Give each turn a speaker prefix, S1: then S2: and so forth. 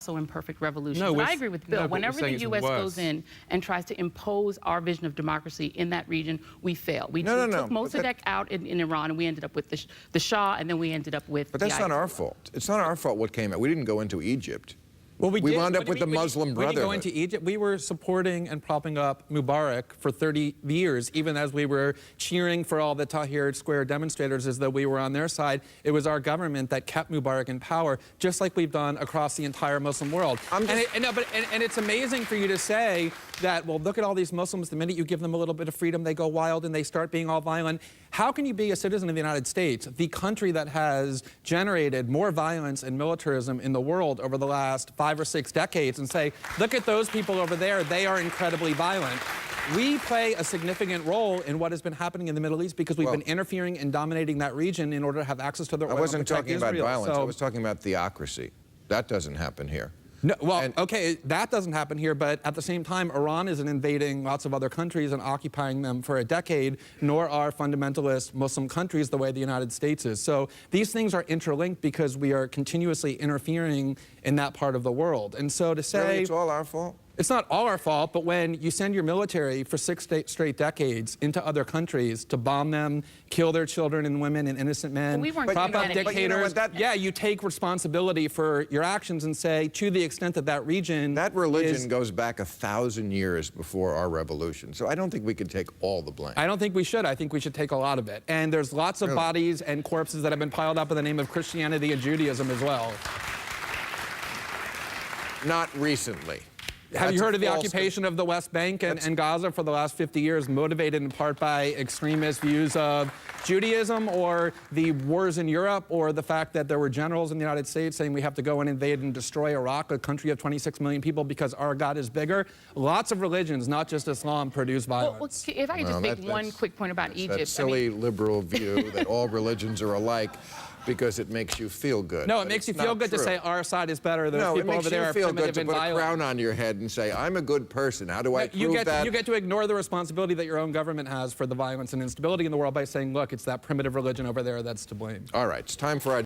S1: also imperfect revolutions.
S2: No,
S1: I agree with Bill.
S2: no,
S1: Whenever the U.S. goes in and tries to impose our vision of democracy in that region, we fail. We took Mossadegh out in Iran, and we ended up with the Shah, and then we ended up with.
S3: But that's not our fault. It's not our fault what came out. We didn't go into Egypt.
S2: Well, we
S3: wound up with the Muslim Brotherhood.
S2: We didn't go into Egypt. We were supporting and propping up Mubarak for 30 years, even as we were cheering for all the Tahrir Square demonstrators as though we were on their side. It was our government that kept Mubarak in power, just like we've done across the entire Muslim world. And it's amazing for you to say that, well, look at all these Muslims. The minute you give them a little bit of freedom, they go wild and they start being all violent. How can you be a citizen of the United States, the country that has generated more violence and militarism in the world over the last 5 or 6 decades, and say, look at those people over there, they are incredibly violent? We play a significant role in what has been happening in the Middle East because we've been interfering and dominating that region in order to have access to the oil.
S3: I wasn't talking about violence. I was talking about theocracy. That doesn't happen here.
S2: No, well, okay, that doesn't happen here, but at the same time, Iran isn't invading lots of other countries and occupying them for a decade, nor are fundamentalist Muslim countries the way the United States is. So these things are interlinked because we are continuously interfering in that part of the world. And so to say...
S3: Really, it's all our fault?
S2: It's not all our fault, but when you send your military for 6 straight decades into other countries to bomb them, kill their children and women and innocent men, prop up dictators, yeah, you take responsibility for your actions and say, to the extent that that region...
S3: That religion goes back 1,000 years before our revolution, so I don't think we can take all the blame.
S2: I don't think we should. I think we should take a lot of it. And there's lots of bodies and corpses that have been piled up in the name of Christianity and Judaism as well.
S3: Not recently.
S2: Have you heard of the occupation of the West Bank and Gaza for the last 50 years, motivated in part by extremist views of Judaism, or the wars in Europe, or the fact that there were generals in the United States saying we have to go and invade and destroy Iraq, a country of 26 million people, because our God is bigger? Lots of religions, not just Islam, produce violence.
S1: Well, if I could just make one quick point about Egypt.
S3: That silly liberal view that all religions are alike because it makes you feel good.
S2: No, it makes you feel good to say our side is better than people over there are
S3: primitive and violent. No, it makes you feel good to put a crown on your head and say, I'm a good person. How do I prove that?
S2: You get to ignore the responsibility that your own government has for the violence and instability in the world by saying, look, it's that primitive religion over there that's to blame.
S3: All right, it's time for our